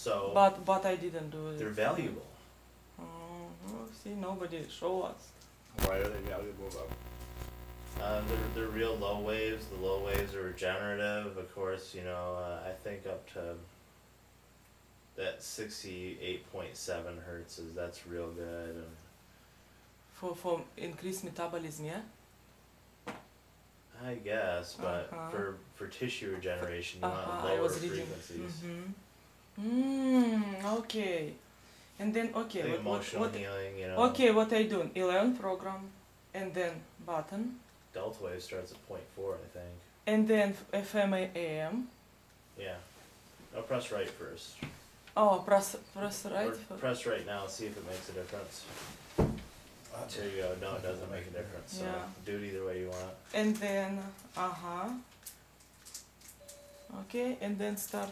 So But I didn't do it. they're valuable. See, nobody show us. Why are they valuable though? They're real low waves. The low waves are regenerative, of course. You know, I think up to that 68.7 hertz that's real good. And For increased metabolism, yeah. I guess, but for tissue regeneration, you want I lower was reading. frequencies. Okay. And then okay, Like emotional what healing, you know. okay, what I do? 11 program, and then button, Delta wave starts at 0.4, I think. and then FM AM. Yeah. No, press right first. Oh, press right. Or press right now, see if it makes a difference. There you go. No, it doesn't make a difference. So Yeah. do it either way you want. And then okay, and then start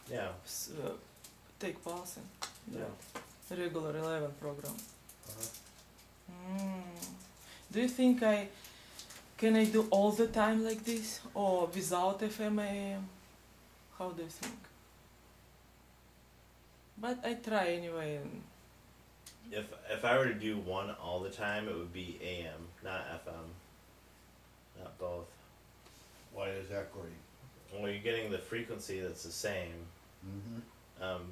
Yeah. take pulse and Yeah. regular 11 program. Uh-huh. Do you think can I do all the time like this or without FM AM? How do you think? But I try anyway. If I were to do one all the time, it would be AM, not FM. Not both. Why is that, Gordy? Well, you're getting the frequency that's the same,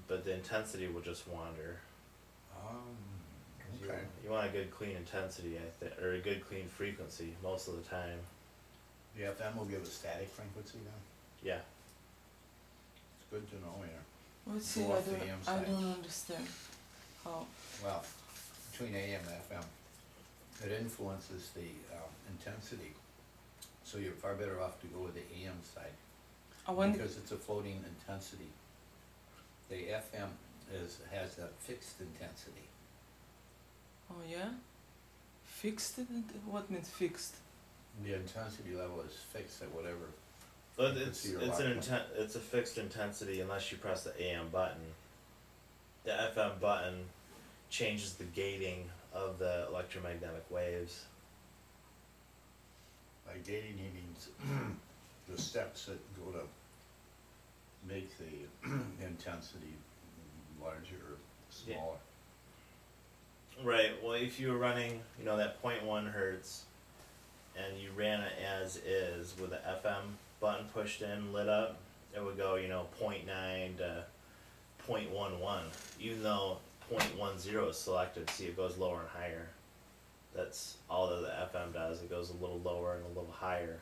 but the intensity will just wander. Okay. You want a good clean intensity, or a good clean frequency most of the time. The FM will give a static frequency then? Yeah. It's good to know, yeah. Let's see, Go off the AM I side. don't understand how. Well, between AM and FM, it influences the intensity. So you're far better off to go with the AM side because it's a floating intensity. The FM has a fixed intensity. Oh yeah, fixed. What means fixed? The intensity level is fixed at whatever. But frequency you're locked in. it's a fixed intensity unless you press the AM button. The FM button changes the gating of the electromagnetic waves. By gating, he means the steps that go to make the intensity larger or smaller. Right. Well, if you were running, you know, that 0.1 hertz, and you ran it as is with the FM button pushed in, lit up, it would go, you know, 0.9 to 0.11, even though 0.10 is selected. See, it goes lower and higher. That's all that the FM does. It goes a little lower and a little higher.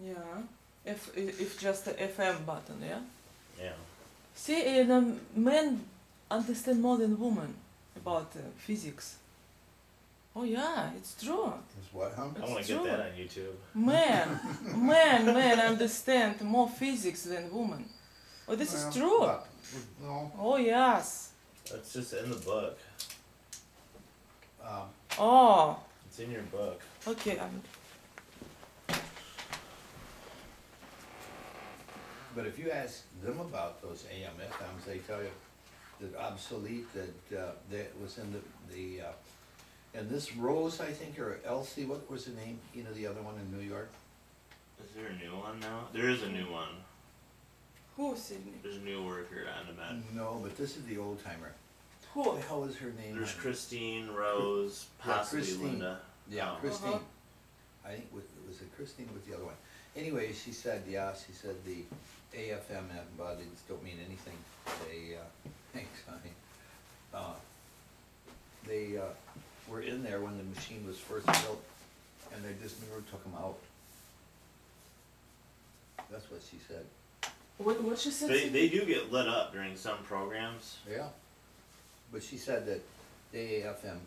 Yeah, if just the FM button, yeah. Yeah. See, men understand more than women about physics. Oh yeah, it's true. Is what, huh? I want to get that on YouTube. Men understand more physics than women. Oh, this is true. No. Oh yes. That's just in the book. Oh. It's in your book. Okay. But if you ask them about those AM FMs, they tell you that obsolete, that was in and this Rose, I think, or Elsie, what was the name? You know, the other one in New York? Is there a new one now? There is a new one. Who, Sydney? There's a new worker on the med. No, but this is the old timer. Who? What the hell is her name? There's Christine, Rose, possibly Christine. Linda. Yeah, Oh. Christine. I think was it Christine with the other one? Anyway, she said the AFM bodies don't mean anything. Thanks, honey. They were in there when the machine was first built, and they just never took them out. That's what she said. What she said? They do get lit up during some programs. Yeah. But she said that the AFM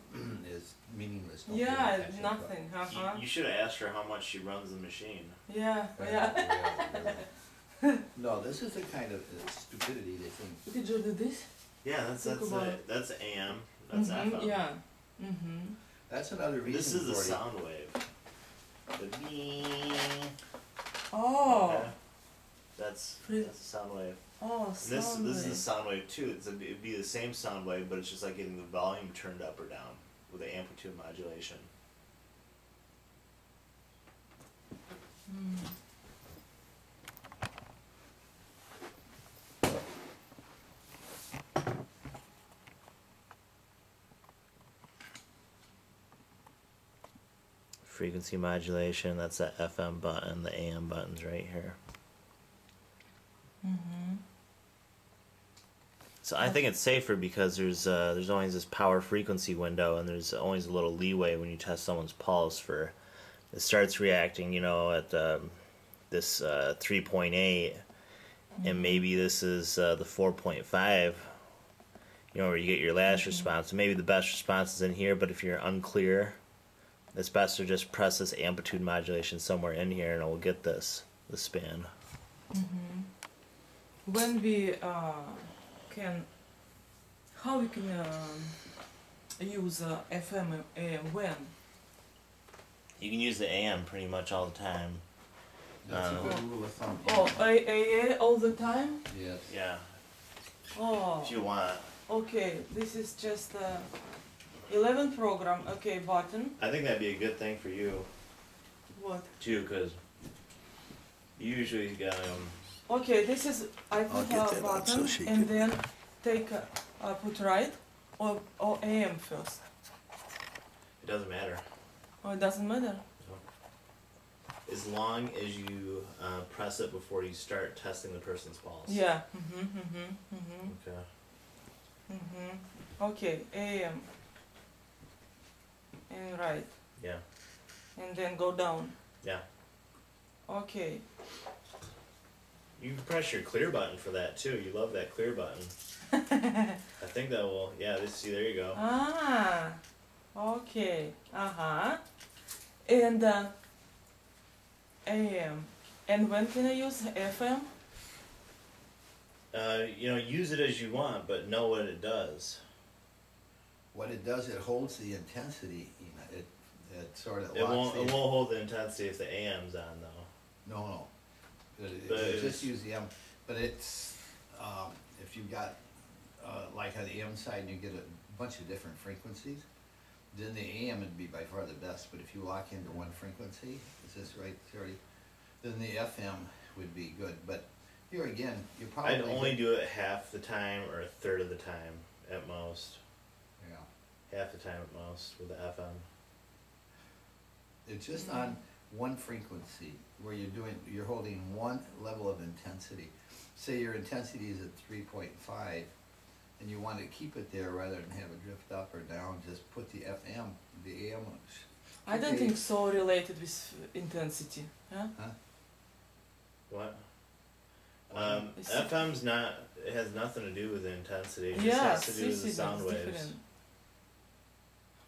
is meaningless. Don't pay Yeah, attention to it. nothing. You should have asked her how much she runs the machine. Yeah. No, this is the kind of stupidity they think. Did you do this? Yeah, that's AM. That's FM. Yeah. That's another reason. This is the Gordy. sound wave. The ding. Oh. Okay. That's the sound wave. Oh, This sound is the wave. sound wave too. It'd be the same sound wave, but it's just like getting the volume turned up or down with the amplitude modulation. frequency modulation. That's the FM button, the AM button's right here. So I think it's safer because there's always this power frequency window, and there's always a little leeway when you test someone's pulse for it starts reacting, you know, at this 3.8, and maybe this is the 4.5, you know, where you get your last response. Maybe the best response is in here, but if you're unclear, it's best to just press this amplitude modulation somewhere in here, and it will get the span. When we how we can use FM and AM when? You can use the AM pretty much all the time. That's a good rule of thumb. Oh, AA all the time? Yes. Yeah, Oh, if you want. okay, this is just 11 program, okay, button. I think that'd be a good thing for you, What? too, because you usually got Okay, this is, I put get a that button so she and can- then take, put right or AM first. it doesn't matter. Oh, it doesn't matter. As long as you press it before you start testing the person's pulse. Yeah. Okay. Okay, AM. And right. Yeah. And then go down. Yeah. Okay. You can press your clear button for that too. You love that clear button. I think that will. Yeah. See, there you go. Ah. Okay. And AM. And when can I use FM? You know, use it as you want, but know what it does. What it does, it holds the intensity. You know, it sort of It locks won't. the. It won't hold the intensity if the AM's on though. No. But It it's- just use the M, but it's, if you got, like on the M side, you get a bunch of different frequencies, then the AM would be by far the best, but if you lock into one frequency, is this right, 30? Then the FM would be good, but here again, you probably. I'd only do it half the time or a third of the time at most. Yeah, Half the time at most with the FM. it's just on one frequency, where you're holding one level of intensity. Say your intensity is at 3.5, and you want to keep it there rather than have it drift up or down, just put the FM, the AM. I don't think so related with intensity. Huh? What? It's- FM's not. It has nothing to do with the intensity. It just Yeah, has to do with the sound waves. different.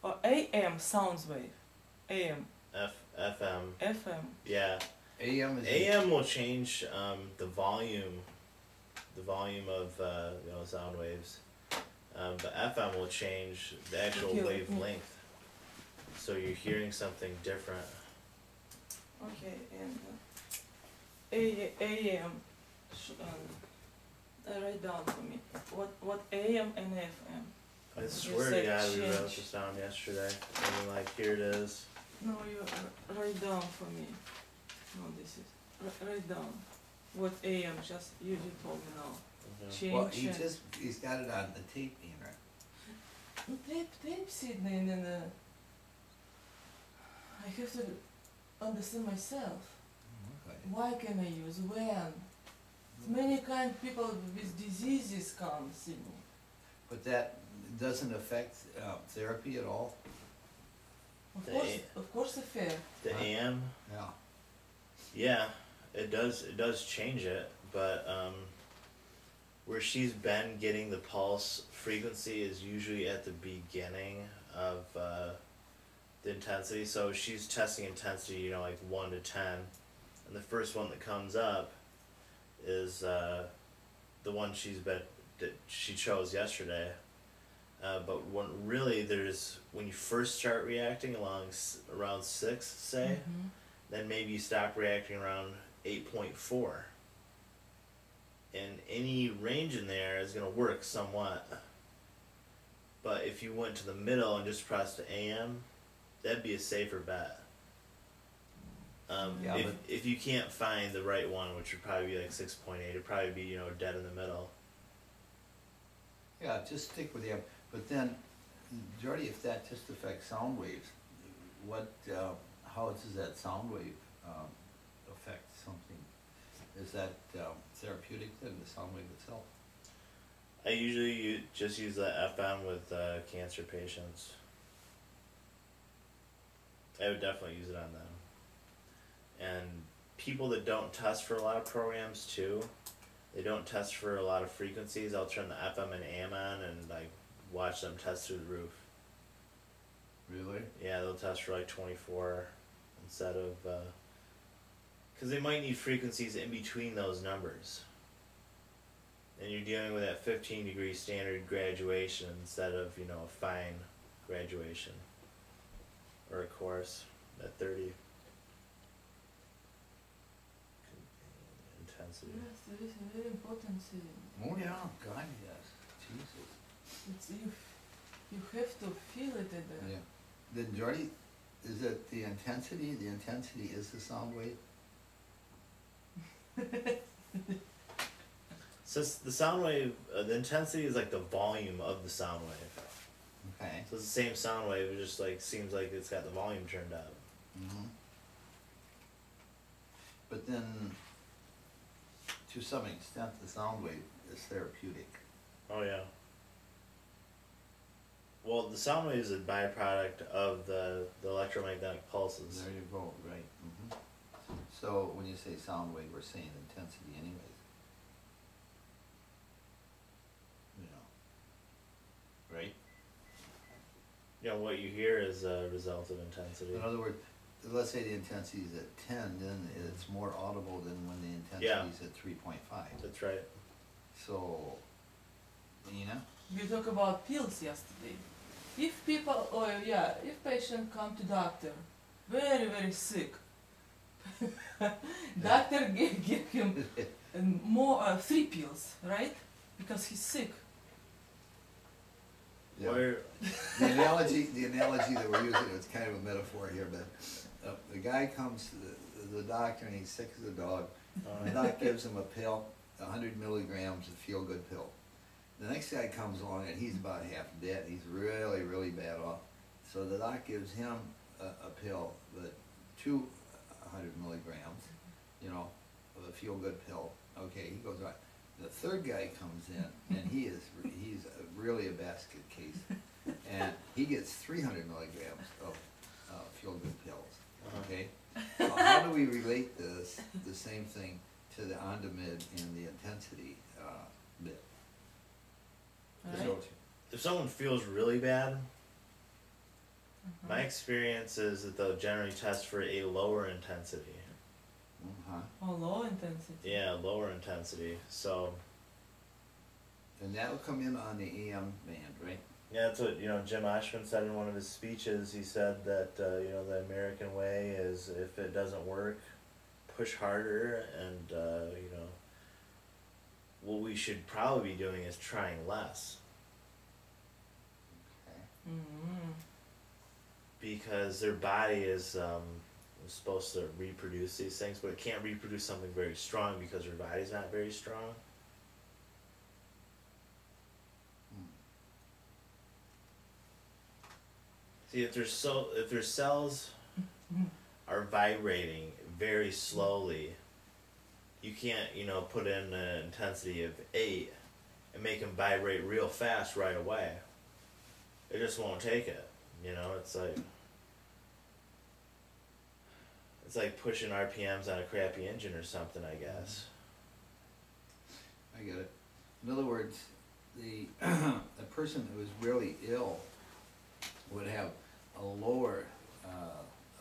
Or AM sounds wave. AM. FM. FM. Yeah. AM is. AM will change the volume of sound waves, but FM will change the actual Okay, wavelength. So you're hearing something different. Okay, and AM. Write down for me. What AM and FM? I You swear to said God, we wrote change. this down yesterday. And like, here it is. No, you write down for me. No, this is write down. What AM? Just you told me now. Okay. Well, Change. he's got it on the tape, Ian, right? Tape Sydney, and then I have to understand myself. Okay. Why can I use when? Many kind of people with diseases come see me. But that doesn't affect therapy at all? Of course, a fair. The Huh? AM, Yeah. yeah, it does change it, but where she's been getting the pulse frequency is usually at the beginning of the intensity. So she's testing intensity, you know, like 1 to 10, and the first one that comes up is the one that she chose yesterday. But when you first start reacting around 6, say, then maybe you stop reacting around 8.4. And any range in there is going to work somewhat. But if you went to the middle and just pressed the AM, that'd be a safer bet. Yeah, if you can't find the right one, which would probably be like 6.8, it'd probably be, dead in the middle. Yeah, just stick with the M. But then, Jordy, if that just affects sound waves, how does that sound wave affect something? Is that therapeutic then, the sound wave itself? I usually just use the FM with cancer patients. I would definitely use it on them. And people that don't test for a lot of programs too, they don't test for a lot of frequencies. I'll turn the FM and AM on and like watch them test through the roof. Really? Yeah, they'll test for like 24 instead of, because they might need frequencies in between those numbers. And you're dealing with that 15-degree standard graduation instead of, you know, a fine graduation. Or a course at 30. Intensity. Yes, there is a very important thing. Oh yeah, God yes. Jesus. It's you have to feel it at the... Yeah. Then Jordy, is it the intensity? The intensity is the sound wave? So the sound wave, the intensity is like the volume of the sound wave. Okay. So it's the same sound wave, it just like seems like it's got the volume turned up. Mm-hmm. But then, to some extent, the sound wave is therapeutic. Oh yeah. Well, the sound wave is a byproduct of the electromagnetic pulses. There you go, right. Mm-hmm. So when you say sound wave, we're saying intensity anyways. You know, right? You know, what you hear is a result of intensity. In other words, let's say the intensity is at 10, then it's more audible than when the intensity is at 3.5. That's right. So, you know? We talked about pills yesterday. If people, if patient come to doctor, very, very sick, doctor give him more 3 pills, right? Because he's sick. Yeah. Where The analogy that we're using, it's kind of a metaphor here, but the guy comes to the doctor and he's sick as a dog. The doc gives him a pill, 100 milligrams, a feel-good pill. The next guy comes along and he's about half dead. He's really, really bad off. So the doc gives him a pill, but 200 milligrams, you know, of a feel-good pill. Okay, he goes right. The third guy comes in and he's really a basket case, and he gets 300 milligrams of feel-good pills. Okay, how do we relate this, the same thing, to the Ondamed and the intensity bit? Right. So, if someone feels really bad, my experience is that they'll generally test for a lower intensity. Oh, low intensity. Yeah, lower intensity. So. And that will come in on the AM band, right? Yeah, that's what, you know, Jim Oshman said in one of his speeches. He said that, you know, the American way is if it doesn't work, push harder, and, you know, what we should probably be doing is trying less. Okay. Mm-hmm. Because their body is supposed to reproduce these things, but it can't reproduce something very strong because their body's not very strong. See, if their cells are vibrating very slowly, you can't, you know, put in an intensity of 8 and make them vibrate real fast right away. It just won't take it. You know, it's like pushing RPMs on a crappy engine or something, I guess. I get it. In other words, the person who is really ill would have a lower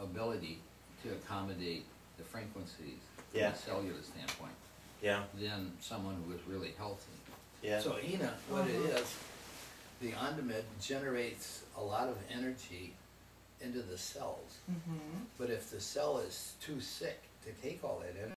ability to accommodate the frequencies from a cellular standpoint than someone who is really healthy. Yeah. So Ina, what it is, the Ondamed generates a lot of energy into the cells. Mm-hmm. But if the cell is too sick to take all that energy,